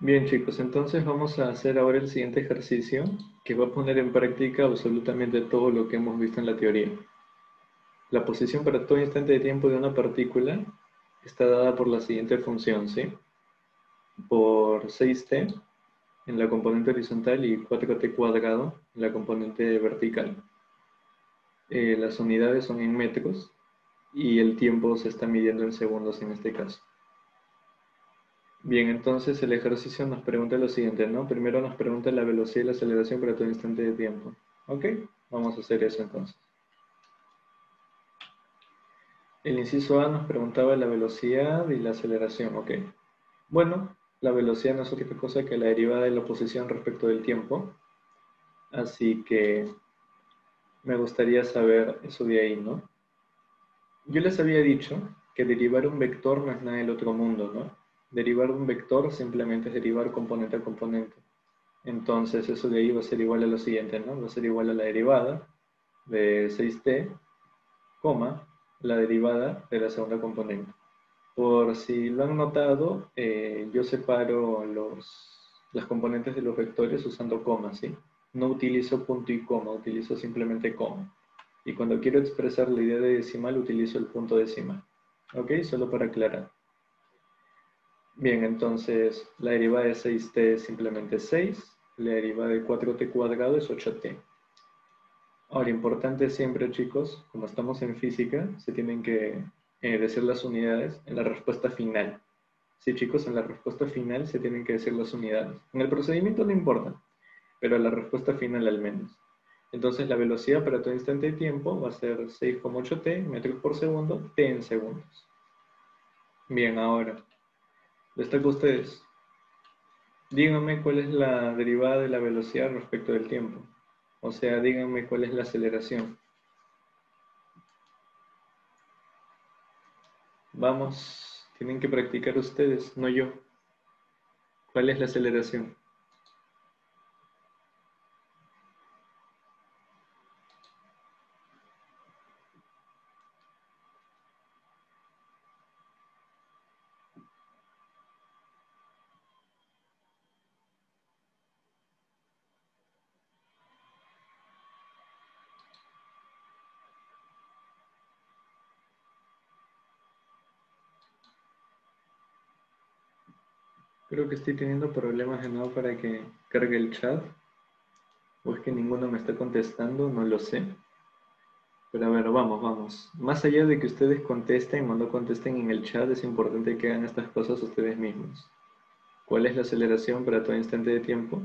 Bien chicos, entonces vamos a hacer ahora el siguiente ejercicio que va a poner en práctica absolutamente todo lo que hemos visto en la teoría. La posición para todo instante de tiempo de una partícula está dada por la siguiente función, ¿sí? Por 6t en la componente horizontal y 4t cuadrado en la componente vertical. Las unidades son en metros y el tiempo se está midiendo en segundos en este caso. Bien, entonces el ejercicio nos pregunta lo siguiente, ¿no? Primero nos pregunta la velocidad y la aceleración para todo instante de tiempo. ¿Ok? Vamos a hacer eso entonces. El inciso A nos preguntaba la velocidad y la aceleración, ¿ok? Bueno, la velocidad no es otra cosa que la derivada de la posición respecto del tiempo. Así que me gustaría saber eso de ahí, ¿no? Yo les había dicho que derivar un vector no es nada del otro mundo, ¿no? Derivar un vector simplemente es derivar componente a componente. Entonces eso de ahí va a ser igual a lo siguiente, ¿no? Va a ser igual a la derivada de 6t, coma, la derivada de la segunda componente. Por si lo han notado, yo separo las componentes de los vectores usando coma, ¿sí? No utilizo punto y coma, utilizo simplemente coma. Y cuando quiero expresar la idea de decimal, utilizo el punto decimal. ¿Ok? Solo para aclarar. Bien, entonces la derivada de 6t es simplemente 6, la derivada de 4t cuadrado es 8t. Ahora, importante siempre, chicos, como estamos en física, se tienen que decir las unidades en la respuesta final. Sí, chicos, en la respuesta final se tienen que decir las unidades. En el procedimiento no importa, pero en la respuesta final al menos. Entonces la velocidad para todo instante de tiempo va a ser 6,8t metros por segundo, t en segundos. Bien, ahora, destaco a ustedes. Díganme cuál es la derivada de la velocidad respecto del tiempo. O sea, díganme cuál es la aceleración. Vamos, tienen que practicar ustedes, no yo. ¿Cuál es la aceleración? Creo que estoy teniendo problemas de nuevo para que cargue el chat. O es que ninguno me está contestando, no lo sé. Pero a ver, vamos. Más allá de que ustedes contesten o no contesten en el chat, es importante que hagan estas cosas ustedes mismos. ¿Cuál es la aceleración para todo instante de tiempo?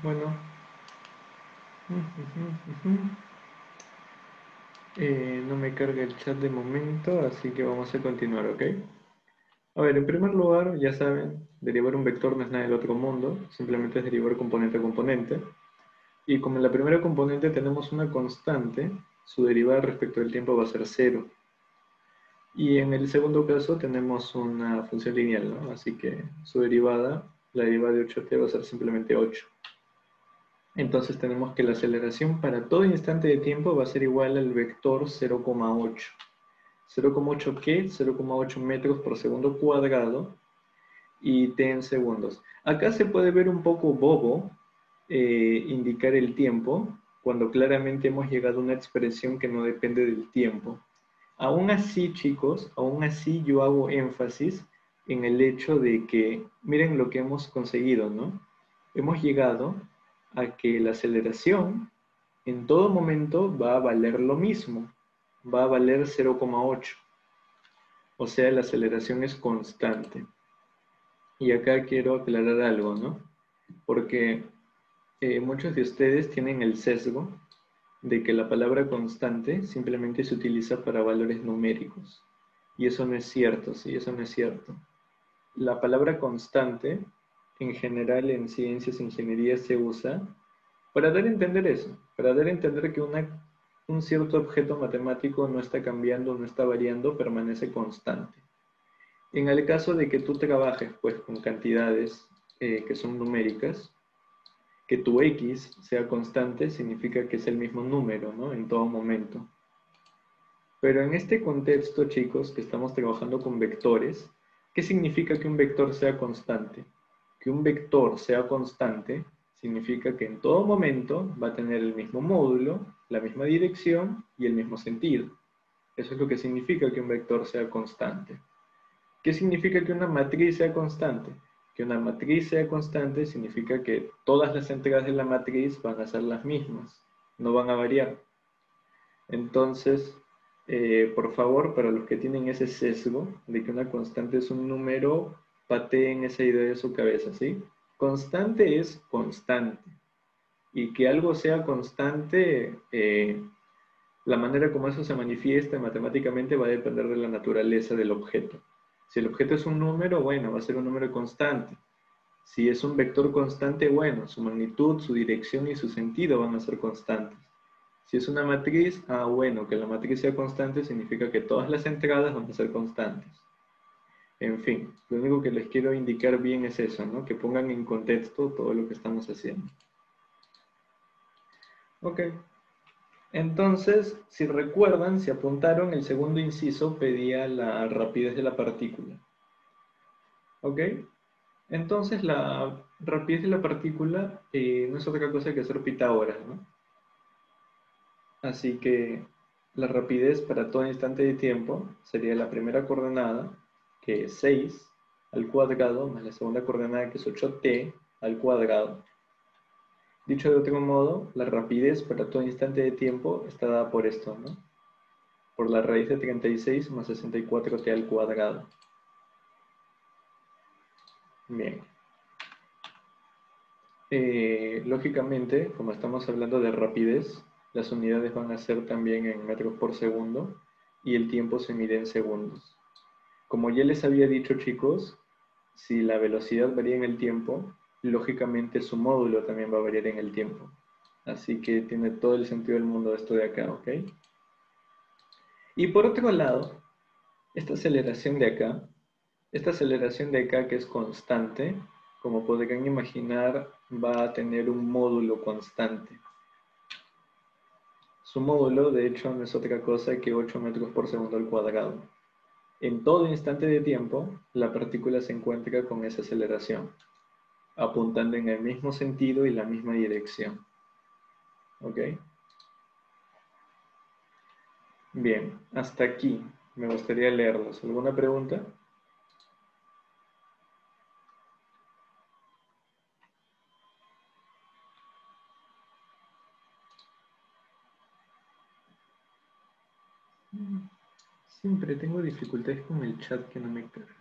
Bueno. No me carga el chat de momento, así que vamos a continuar, ¿ok? A ver, en primer lugar, ya saben, derivar un vector no es nada del otro mundo, simplemente es derivar componente a componente. Y como en la primera componente tenemos una constante, su derivada respecto del tiempo va a ser 0. Y en el segundo caso tenemos una función lineal, ¿no? Así que su derivada, la derivada de 8t va a ser simplemente 8. Entonces tenemos que la aceleración para todo instante de tiempo va a ser igual al vector 0,8. 0,8 ¿qué? 0,8 metros por segundo cuadrado y t en segundos. Acá se puede ver un poco bobo indicar el tiempo cuando claramente hemos llegado a una expresión que no depende del tiempo. Aún así, chicos, aún así yo hago énfasis en el hecho de que, miren lo que hemos conseguido, ¿no? Hemos llegado a que la aceleración en todo momento va a valer lo mismo, va a valer 0,8. O sea, la aceleración es constante. Y acá quiero aclarar algo, ¿no? Porque muchos de ustedes tienen el sesgo de que la palabra constante simplemente se utiliza para valores numéricos. Y eso no es cierto, sí, eso no es cierto. La palabra constante, en general en ciencias e ingeniería se usa para dar a entender eso, para dar a entender que una un cierto objeto matemático no está cambiando, no está variando, permanece constante. En el caso de que tú trabajes pues, con cantidades que son numéricas, que tu X sea constante significa que es el mismo número, ¿no? En todo momento. Pero en este contexto, chicos, que estamos trabajando con vectores, ¿qué significa que un vector sea constante? Que un vector sea constante significa que en todo momento va a tener el mismo módulo, la misma dirección y el mismo sentido. Eso es lo que significa que un vector sea constante. ¿Qué significa que una matriz sea constante? Que una matriz sea constante significa que todas las entradas de la matriz van a ser las mismas, no van a variar. Entonces, por favor, para los que tienen ese sesgo de que una constante es un número, pateen esa idea de su cabeza, ¿sí? Constante es constante. Y que algo sea constante, la manera como eso se manifiesta matemáticamente va a depender de la naturaleza del objeto. Si el objeto es un número, bueno, va a ser un número constante. Si es un vector constante, bueno, su magnitud, su dirección y su sentido van a ser constantes. Si es una matriz, bueno, que la matriz sea constante significa que todas las entradas van a ser constantes. En fin, lo único que les quiero indicar bien es eso, ¿no? Que pongan en contexto todo lo que estamos haciendo. Ok. Entonces, si recuerdan, si apuntaron, el segundo inciso pedía la rapidez de la partícula. ¿Ok? Entonces, la rapidez de la partícula no es otra cosa que hacer Pitágoras, ¿no? Así que la rapidez para todo instante de tiempo sería la primera coordenada, que es 6 al cuadrado, más la segunda coordenada, que es 8t al cuadrado. Dicho de otro modo, la rapidez para todo instante de tiempo está dada por esto, ¿no? Por la raíz de 36 más 64t al cuadrado. Bien. Lógicamente, como estamos hablando de rapidez, las unidades van a ser también en metros por segundo y el tiempo se mide en segundos. Como ya les había dicho, chicos, si la velocidad varía en el tiempo, lógicamente su módulo también va a variar en el tiempo. Así que tiene todo el sentido del mundo esto de acá, ¿ok? Y por otro lado, esta aceleración de acá que es constante, como podrán imaginar, va a tener un módulo constante. Su módulo, de hecho, no es otra cosa que 8 metros por segundo al cuadrado. En todo instante de tiempo, la partícula se encuentra con esa aceleración, apuntando en el mismo sentido y la misma dirección. ¿Ok? Bien, hasta aquí. Me gustaría leerlos. ¿Alguna pregunta? Siempre tengo dificultades con el chat que no me carga.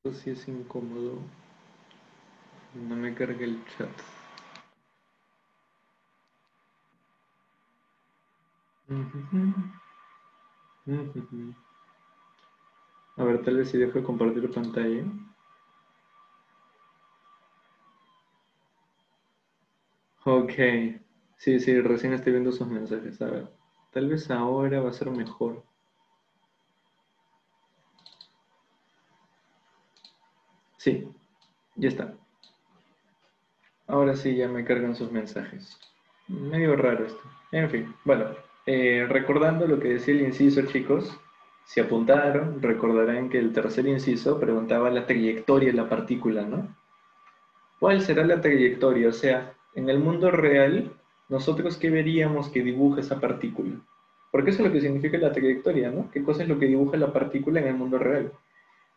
Esto sí es incómodo. No me carga el chat. A ver, tal vez si dejo de compartir pantalla. Ok. Sí, sí, recién estoy viendo sus mensajes. A ver, tal vez ahora va a ser mejor. Sí, ya está. Ahora sí ya me cargan sus mensajes. Medio raro esto. En fin, bueno, recordando lo que decía el inciso, chicos, si apuntaron, recordarán que el tercer inciso preguntaba la trayectoria de la partícula, ¿no? ¿Cuál será la trayectoria? O sea, en el mundo real, nosotros qué veríamos que dibuja esa partícula. Porque eso es lo que significa la trayectoria, ¿no? ¿Qué cosa es lo que dibuja la partícula en el mundo real?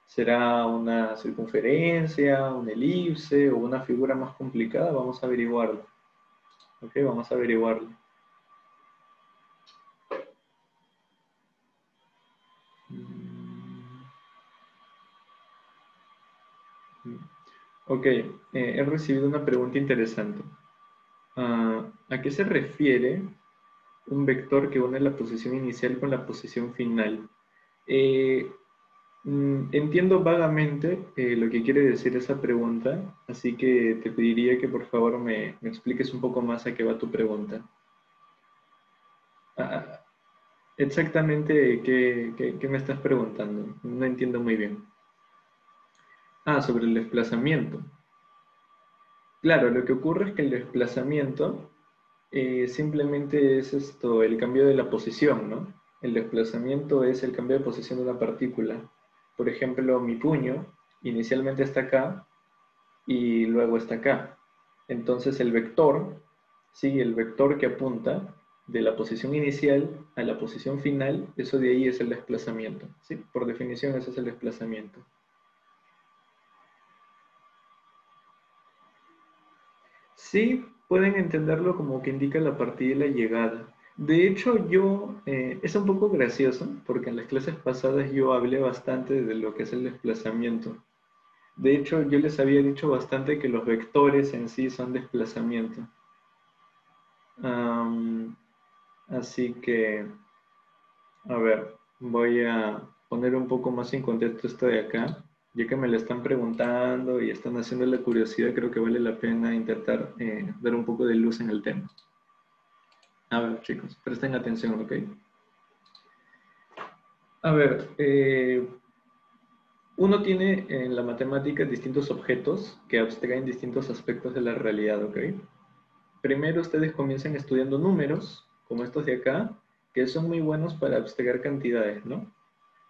¿Será una circunferencia, una elipse o una figura más complicada? Vamos a averiguarlo. Ok, vamos a averiguarlo. Ok, he recibido una pregunta interesante. ¿A qué se refiere un vector que une la posición inicial con la posición final? Eh, entiendo vagamente lo que quiere decir esa pregunta, así que te pediría que por favor me expliques un poco más a qué va tu pregunta. Ah, exactamente qué me estás preguntando. No entiendo muy bien. Sobre el desplazamiento. Claro, lo que ocurre es que el desplazamiento simplemente es esto, el cambio de la posición, ¿no? El desplazamiento es el cambio de posición de una partícula. Por ejemplo, mi puño inicialmente está acá y luego está acá. Entonces el vector, sí, el vector que apunta de la posición inicial a la posición final, eso de ahí es el desplazamiento, ¿sí? Por definición, ese es el desplazamiento. Sí, pueden entenderlo como que indica la partida y la llegada. De hecho, es un poco gracioso, porque en las clases pasadas yo hablé bastante de lo que es el desplazamiento. De hecho, yo les había dicho bastante que los vectores en sí son desplazamiento. Am, Así que, a ver, voy a poner un poco más en contexto esto de acá. Ya que me lo están preguntando y están haciendo la curiosidad, creo que vale la pena intentar dar un poco de luz en el tema. A ver, chicos, presten atención, ¿ok? A ver, uno tiene en la matemática distintos objetos que abstraen distintos aspectos de la realidad, ¿ok? Primero ustedes comienzan estudiando números, como estos de acá, que son muy buenos para abstraer cantidades, ¿no?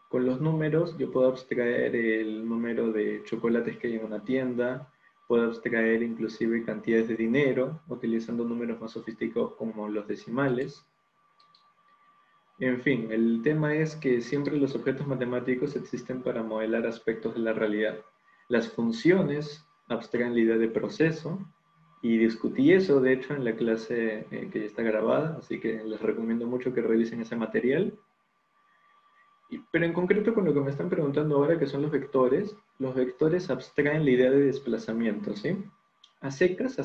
Con los números yo puedo abstraer el número de chocolates que hay en una tienda, puedo abstraer inclusive cantidades de dinero, utilizando números más sofisticados como los decimales. En fin, el tema es que siempre los objetos matemáticos existen para modelar aspectos de la realidad. Las funciones abstraen la idea de proceso y discutí eso, de hecho, en la clase que ya está grabada, así que les recomiendo mucho que revisen ese material. Pero en concreto con lo que me están preguntando ahora, que son los vectores abstraen la idea de desplazamiento, ¿sí? A secas,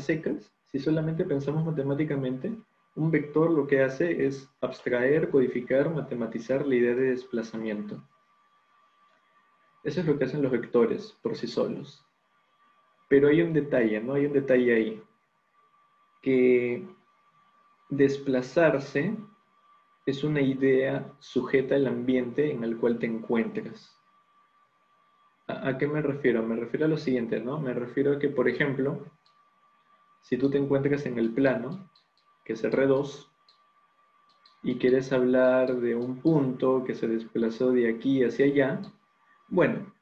si solamente pensamos matemáticamente, un vector lo que hace es abstraer, codificar, matematizar la idea de desplazamiento. Eso es lo que hacen los vectores por sí solos. Pero hay un detalle, ¿no? Hay un detalle ahí, que desplazarse es una idea sujeta al ambiente en el cual te encuentras. ¿A qué me refiero? Me refiero a lo siguiente, ¿no? Me refiero a que, por ejemplo, si tú te encuentras en el plano, que es R2, y quieres hablar de un punto que se desplazó de aquí hacia allá, bueno,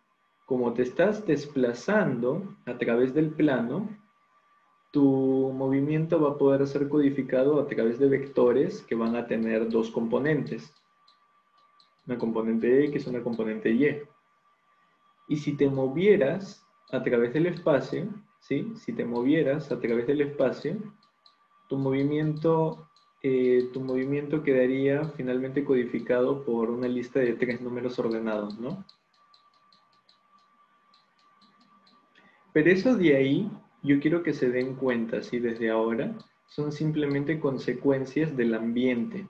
como te estás desplazando a través del plano, tu movimiento va a poder ser codificado a través de vectores que van a tener dos componentes, una componente X, una componente Y. Y si te movieras a través del espacio, ¿sí? Si te movieras a través del espacio, tu tu movimiento quedaría finalmente codificado por una lista de tres números ordenados, ¿no? Pero eso de ahí, yo quiero que se den cuenta, ¿sí? Desde ahora, son simplemente consecuencias del ambiente,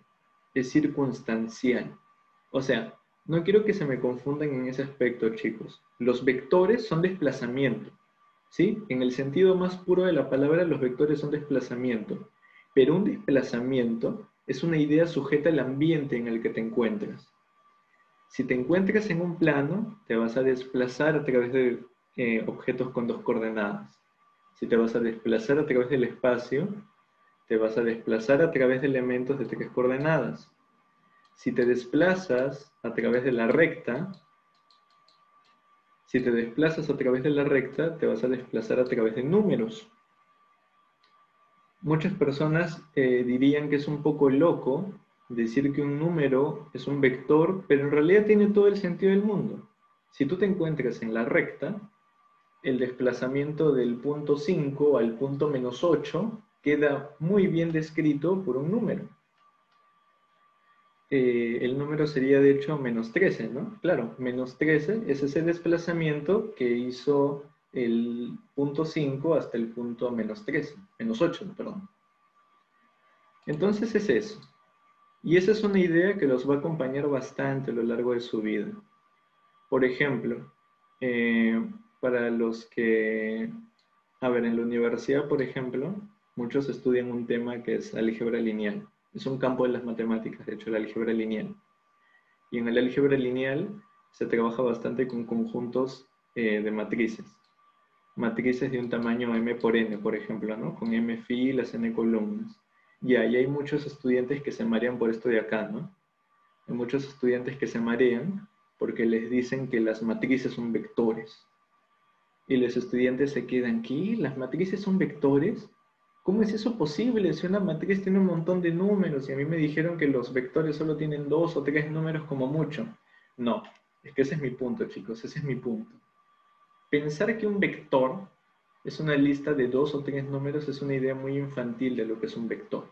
es circunstancial. O sea, no quiero que se me confundan en ese aspecto, chicos. Los vectores son desplazamiento, ¿sí? En el sentido más puro de la palabra, los vectores son desplazamiento. Pero un desplazamiento es una idea sujeta al ambiente en el que te encuentras. Si te encuentras en un plano, te vas a desplazar a través de objetos con dos coordenadas. Si te vas a desplazar a través del espacio, te vas a desplazar a través de elementos de tres coordenadas. Si te desplazas a través de la recta, si te desplazas a través de la recta, te vas a desplazar a través de números. Muchas personas dirían que es un poco loco decir que un número es un vector, pero en realidad tiene todo el sentido del mundo. Si tú te encuentras en la recta, el desplazamiento del punto 5 al punto -8 queda muy bien descrito por un número. El número sería de hecho -13, ¿no? Claro, -13 es ese desplazamiento que hizo el punto 5 hasta el punto menos 8, perdón. Entonces es eso. Y esa es una idea que los va a acompañar bastante a lo largo de su vida. Por ejemplo, para los que, a ver, en la universidad, por ejemplo, muchos estudian un tema que es álgebra lineal. Es un campo de las matemáticas, de hecho, la álgebra lineal. Y en el álgebra lineal se trabaja bastante con conjuntos de matrices. Matrices de un tamaño m por n, por ejemplo, ¿no? Con m filas, n columnas. Y ahí hay muchos estudiantes que se marean por esto de acá, ¿no? Hay muchos estudiantes que se marean porque les dicen que las matrices son vectores. Y los estudiantes se quedan, ¿qué? ¿Las matrices son vectores? ¿Cómo es eso posible? Si una matriz tiene un montón de números y a mí me dijeron que los vectores solo tienen 2 o 3 números como mucho. No, es que ese es mi punto, chicos, ese es mi punto. Pensar que un vector es una lista de 2 o 3 números es una idea muy infantil de lo que es un vector.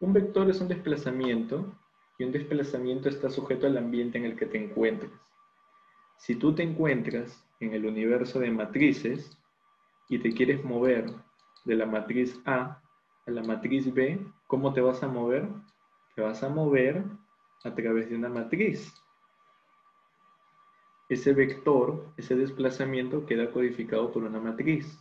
Un vector es un desplazamiento y un desplazamiento está sujeto al ambiente en el que te encuentras. Si tú te encuentras en el universo de matrices y te quieres mover de la matriz A a la matriz B, ¿cómo te vas a mover? Te vas a mover a través de una matriz. Ese vector, ese desplazamiento queda codificado por una matriz.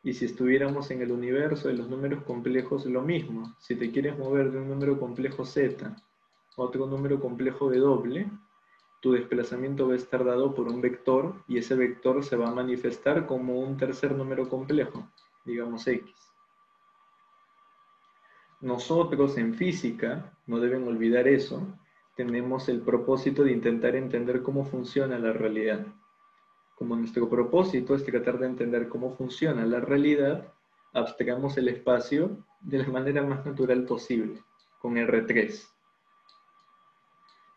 Y si estuviéramos en el universo de los números complejos, lo mismo. Si te quieres mover de un número complejo Z a otro número complejo W, tu desplazamiento va a estar dado por un vector y ese vector se va a manifestar como un tercer número complejo, digamos X. Nosotros en física, no deben olvidar eso, tenemos el propósito de intentar entender cómo funciona la realidad. Como nuestro propósito es tratar de entender cómo funciona la realidad, abstragamos el espacio de la manera más natural posible, con R3.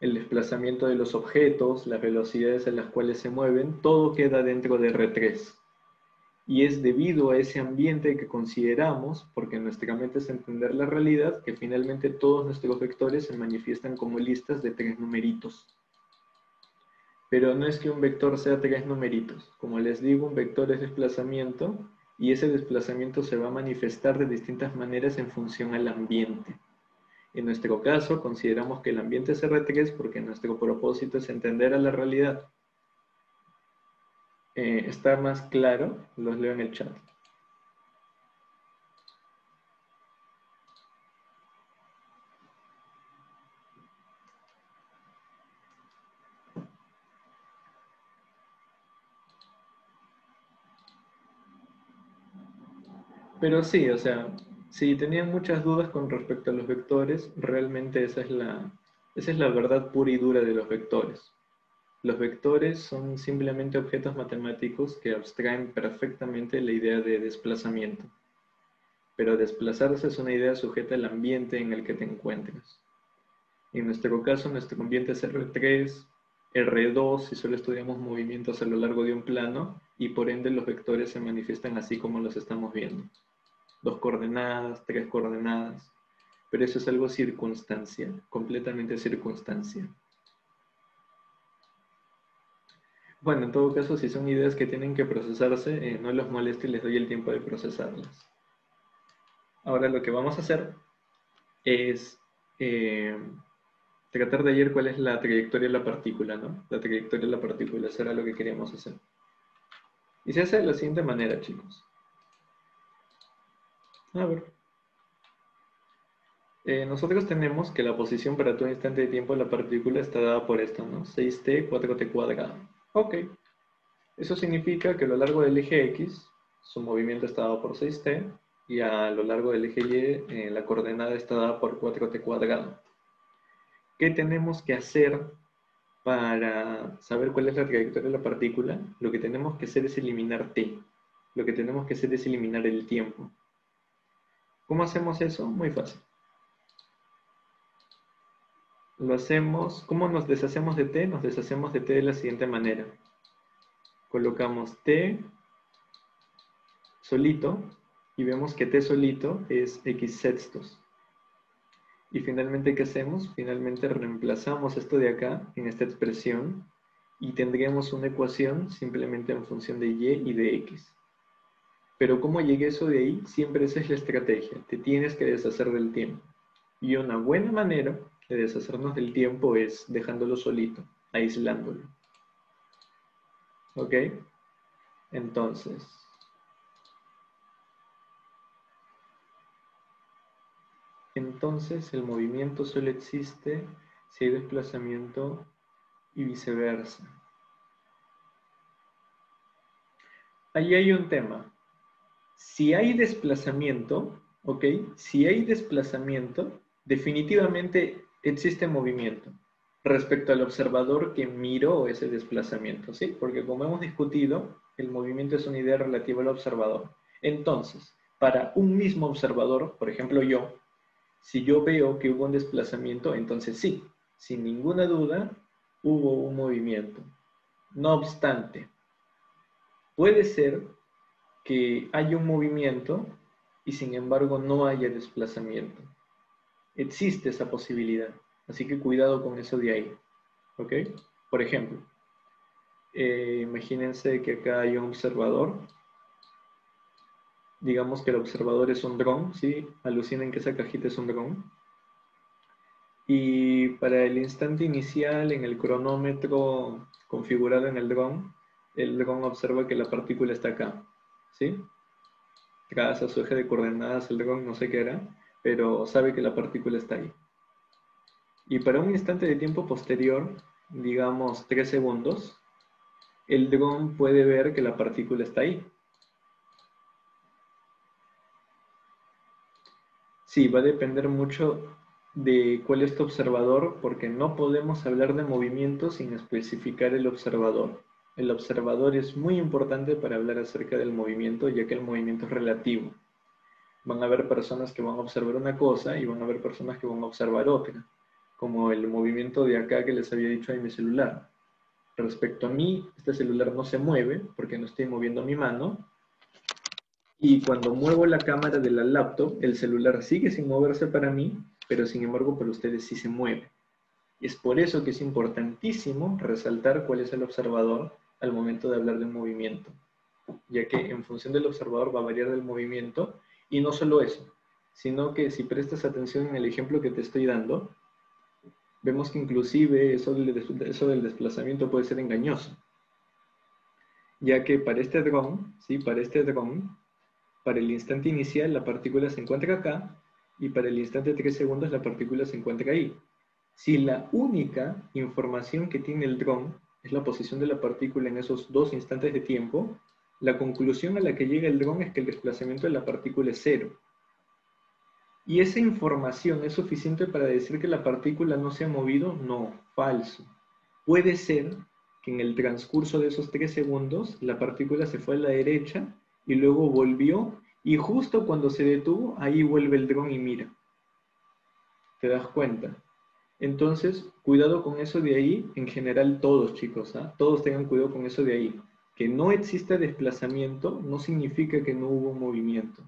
El desplazamiento de los objetos, las velocidades a las cuales se mueven, todo queda dentro de R3. Y es debido a ese ambiente que consideramos, porque nuestra mente es entender la realidad, que finalmente todos nuestros vectores se manifiestan como listas de 3 numeritos. Pero no es que un vector sea 3 numeritos. Como les digo, un vector es desplazamiento y ese desplazamiento se va a manifestar de distintas maneras en función al ambiente. En nuestro caso, consideramos que el ambiente es R3 porque nuestro propósito es entender a la realidad. ¿Está más claro? Los leo en el chat. Pero sí, o sea, si tenían muchas dudas con respecto a los vectores, realmente esa es la verdad pura y dura de los vectores. Los vectores son simplemente objetos matemáticos que abstraen perfectamente la idea de desplazamiento. Pero desplazarse es una idea sujeta al ambiente en el que te encuentres. En nuestro caso, nuestro ambiente es R3, R2 si solo estudiamos movimientos a lo largo de un plano, y por ende los vectores se manifiestan así como los estamos viendo. 2 coordenadas, 3 coordenadas, pero eso es algo circunstancial, completamente circunstancial. Bueno, en todo caso, si son ideas que tienen que procesarse, no los moleste y les doy el tiempo de procesarlas. Ahora lo que vamos a hacer es tratar de ver cuál es la trayectoria de la partícula, ¿no? La trayectoria de la partícula, eso era lo que queríamos hacer. Y se hace de la siguiente manera, chicos. A ver. Nosotros tenemos que la posición para todo instante de tiempo de la partícula está dada por esto, ¿no? 6t, 4t cuadrado. Ok. Eso significa que a lo largo del eje X, su movimiento está dado por 6t, y a lo largo del eje Y, la coordenada está dada por 4t cuadrado. ¿Qué tenemos que hacer para saber cuál es la trayectoria de la partícula? Lo que tenemos que hacer es eliminar t. Lo que tenemos que hacer es eliminar el tiempo. ¿Cómo hacemos eso? Muy fácil. Lo hacemos, ¿cómo nos deshacemos de t? Nos deshacemos de t de la siguiente manera. Colocamos t solito y vemos que t solito es x sextos. Y finalmente, ¿qué hacemos? Finalmente reemplazamos esto de acá en esta expresión y tendríamos una ecuación simplemente en función de y y de x. Pero ¿cómo llegué eso de ahí? Siempre esa es la estrategia. Te tienes que deshacer del tiempo. Y una buena manera de deshacernos del tiempo es dejándolo solito, aislándolo. ¿Ok? Entonces, el movimiento solo existe si hay desplazamiento y viceversa. Ahí hay un tema. Si hay desplazamiento, ¿ok? Si hay desplazamiento, definitivamente existe movimiento respecto al observador que miró ese desplazamiento, ¿sí? Porque como hemos discutido, el movimiento es una idea relativa al observador. Entonces, para un mismo observador, por ejemplo yo, si yo veo que hubo un desplazamiento, entonces sí, sin ninguna duda, hubo un movimiento. No obstante, puede ser que haya un movimiento y sin embargo no haya desplazamiento. Existe esa posibilidad, así que cuidado con eso de ahí. ¿Ok? Por ejemplo, imagínense que acá hay un observador. Digamos que el observador es un dron, ¿sí? Alucinen que esa cajita es un dron. Y para el instante inicial, en el cronómetro configurado en el dron observa que la partícula está acá, ¿sí? Traza su eje de coordenadas, el dron no sé qué era, pero sabe que la partícula está ahí. Y para un instante de tiempo posterior, digamos 3 segundos, el dron puede ver que la partícula está ahí. Sí, va a depender mucho de cuál es tu observador, porque no podemos hablar de movimiento sin especificar el observador. El observador es muy importante para hablar acerca del movimiento, ya que el movimiento es relativo. Van a haber personas que van a observar una cosa y van a haber personas que van a observar otra, como el movimiento de acá que les había dicho de mi celular. Respecto a mí, este celular no se mueve porque no estoy moviendo mi mano, y cuando muevo la cámara de la laptop, el celular sigue sin moverse para mí, pero sin embargo para ustedes sí se mueve. Y es por eso que es importantísimo resaltar cuál es el observador al momento de hablar de un movimiento, ya que en función del observador va a variar el movimiento, y no solo eso, sino que si prestas atención en el ejemplo que te estoy dando, vemos que inclusive eso del desplazamiento puede ser engañoso, ya que para este dron, ¿sí? Para el instante inicial la partícula se encuentra acá, y para el instante 3 segundos la partícula se encuentra ahí. Si la única información que tiene el dron es la posición de la partícula en esos 2 instantes de tiempo, la conclusión a la que llega el dron es que el desplazamiento de la partícula es 0. ¿Y esa información es suficiente para decir que la partícula no se ha movido? No, falso. Puede ser que en el transcurso de esos 3 segundos la partícula se fue a la derecha y luego volvió, y justo cuando se detuvo, ahí vuelve el dron y mira. ¿Te das cuenta? Entonces, cuidado con eso de ahí, en general todos, chicos, ¿ah? Todos tengan cuidado con eso de ahí. Que no exista desplazamiento no significa que no hubo movimiento.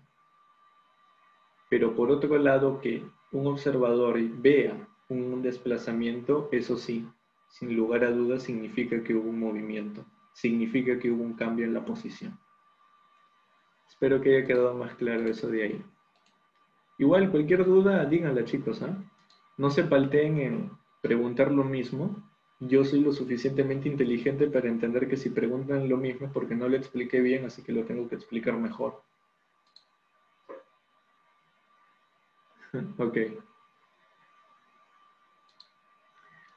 Pero por otro lado, que un observador vea un desplazamiento, eso sí, sin lugar a dudas significa que hubo un movimiento, significa que hubo un cambio en la posición. Espero que haya quedado más claro eso de ahí. Igual, cualquier duda, díganla, chicos, ¿ah? No se palteen en preguntar lo mismo. Yo soy lo suficientemente inteligente para entender que si preguntan lo mismo es porque no lo expliqué bien, así que lo tengo que explicar mejor. Ok.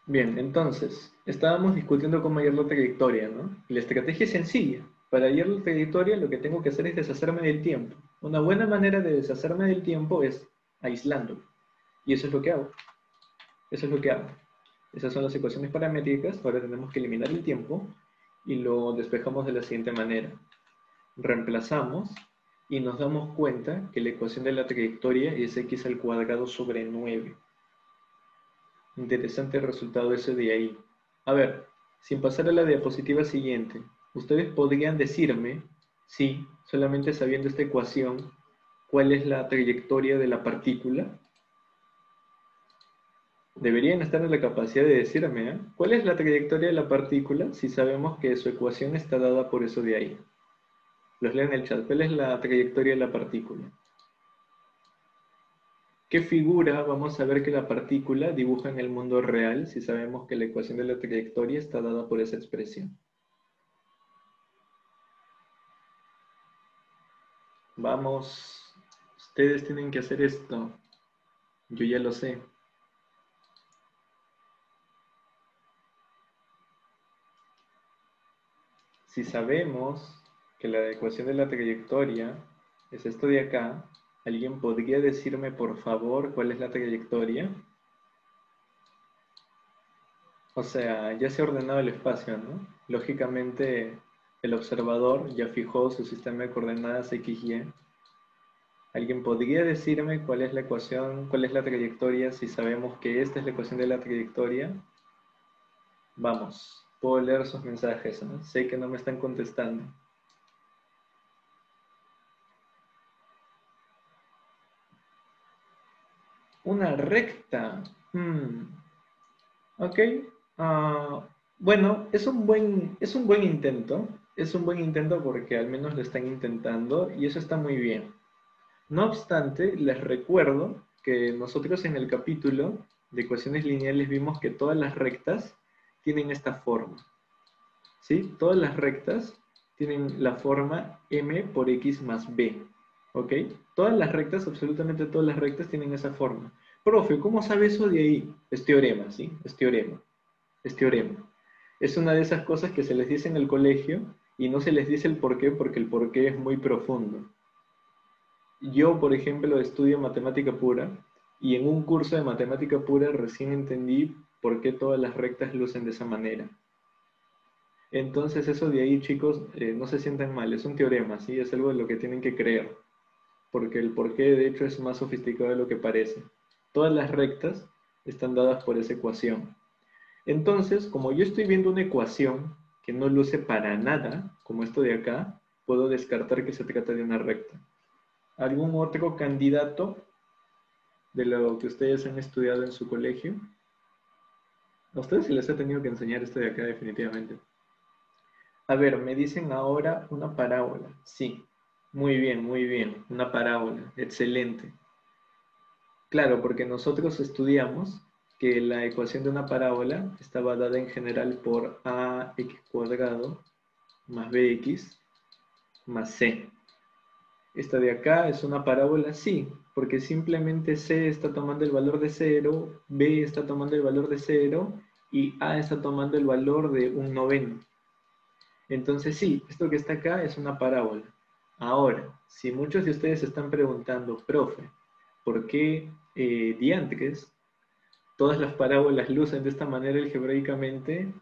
Bien, entonces, estábamos discutiendo cómo hallar la trayectoria, ¿no? Y la estrategia es sencilla. Para hallar la trayectoria lo que tengo que hacer es deshacerme del tiempo. Una buena manera de deshacerme del tiempo es aislándolo. Y eso es lo que hago. Eso es lo que hago. Esas son las ecuaciones paramétricas. Ahora tenemos que eliminar el tiempo y lo despejamos de la siguiente manera. Reemplazamos y nos damos cuenta que la ecuación de la trayectoria es x al cuadrado sobre 9. Interesante el resultado ese de ahí. A ver, sin pasar a la diapositiva siguiente, ustedes podrían decirme, sí, solamente sabiendo esta ecuación, cuál es la trayectoria de la partícula. Deberían estar en la capacidad de decirme, ¿eh? ¿Cuál es la trayectoria de la partícula si sabemos que su ecuación está dada por eso de ahí? Los leo en el chat. ¿Cuál es la trayectoria de la partícula? ¿Qué figura vamos a ver que la partícula dibuja en el mundo real si sabemos que la ecuación de la trayectoria está dada por esa expresión? Vamos, ustedes tienen que hacer esto. Yo ya lo sé. Si sabemos que la ecuación de la trayectoria es esto de acá, ¿alguien podría decirme por favor cuál es la trayectoria? O sea, ya se ha ordenado el espacio, ¿no? Lógicamente, el observador ya fijó su sistema de coordenadas x, y. ¿Alguien podría decirme cuál es la ecuación, cuál es la trayectoria si sabemos que esta es la ecuación de la trayectoria? Vamos, puedo leer sus mensajes, ¿no? Sé que no me están contestando. Una recta. Ok. Ah, bueno, es un buen intento. Es un buen intento porque al menos lo están intentando y eso está muy bien. No obstante, les recuerdo que nosotros en el capítulo de ecuaciones lineales vimos que todas las rectas tienen esta forma. ¿Sí? Todas las rectas tienen la forma m por x más b. ¿Ok? Todas las rectas, absolutamente todas las rectas tienen esa forma. Profe, ¿cómo sabe eso de ahí? Es teorema, ¿sí? Es teorema. Es teorema. Es una de esas cosas que se les dice en el colegio y no se les dice el por qué porque el por qué es muy profundo. Yo, por ejemplo, estudio matemática pura y en un curso de matemática pura recién entendí por qué todas las rectas lucen de esa manera. Entonces eso de ahí, chicos, no se sientan mal, es un teorema, ¿sí? Es algo de lo que tienen que creer, porque el porqué de hecho es más sofisticado de lo que parece. Todas las rectas están dadas por esa ecuación. Entonces, como yo estoy viendo una ecuación que no luce para nada, como esto de acá, puedo descartar que se trata de una recta. ¿Algún otro candidato de lo que ustedes han estudiado en su colegio? A ustedes se les ha tenido que enseñar esto de acá definitivamente. A ver, me dicen ahora una parábola. Sí, muy bien, una parábola, excelente. Claro, porque nosotros estudiamos que la ecuación de una parábola estaba dada en general por ax cuadrado más bx más c. Esta de acá es una parábola, sí, porque simplemente c está tomando el valor de 0, b está tomando el valor de 0 y a está tomando el valor de un noveno. Entonces sí, esto que está acá es una parábola. Ahora, si muchos de ustedes se están preguntando, profe, ¿por qué diantres todas las parábolas lucen de esta manera algebraicamente?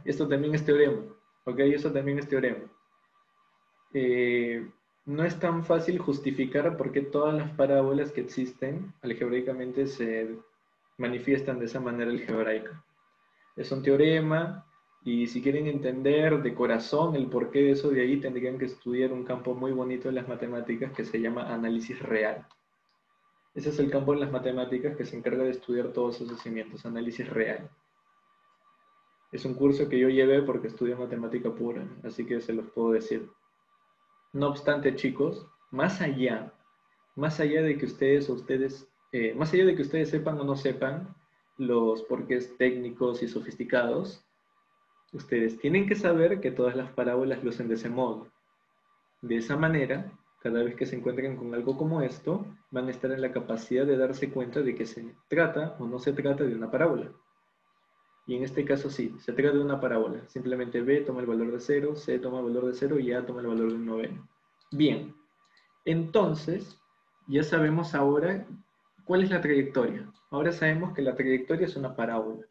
Esto también es teorema, ¿ok? Eso también es teorema. No es tan fácil justificar por qué todas las parábolas que existen algebraicamente se manifiestan de esa manera algebraica. Es un teorema y si quieren entender de corazón el porqué de eso de ahí, tendrían que estudiar un campo muy bonito de las matemáticas que se llama análisis real. Ese es el campo de las matemáticas que se encarga de estudiar todos esos cimientos, análisis real. Es un curso que yo llevé porque estudio matemática pura, así que se los puedo decir. No obstante, chicos, más allá de que más allá de que ustedes sepan o no sepan los porqués técnicos y sofisticados, ustedes tienen que saber que todas las parábolas lucen de ese modo. De esa manera, cada vez que se encuentren con algo como esto, van a estar en la capacidad de darse cuenta de que se trata o no se trata de una parábola. Y en este caso sí, se trata de una parábola. Simplemente B toma el valor de 0, C toma el valor de 0 y A toma el valor de un noveno. Bien, entonces ya sabemos ahora cuál es la trayectoria. Ahora sabemos que la trayectoria es una parábola.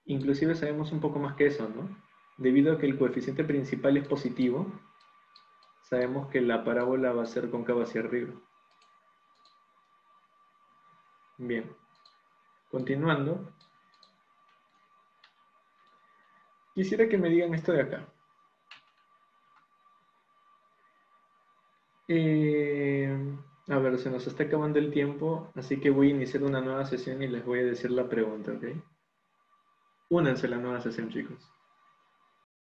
Inclusive sabemos un poco más que eso, ¿no? Debido a que el coeficiente principal es positivo, sabemos que la parábola va a ser cóncava hacia arriba. Bien, continuando, quisiera que me digan esto de acá. A ver, se nos está acabando el tiempo, así que voy a iniciar una nueva sesión y les voy a decir la pregunta, ¿ok? Únanse a la nueva sesión, chicos.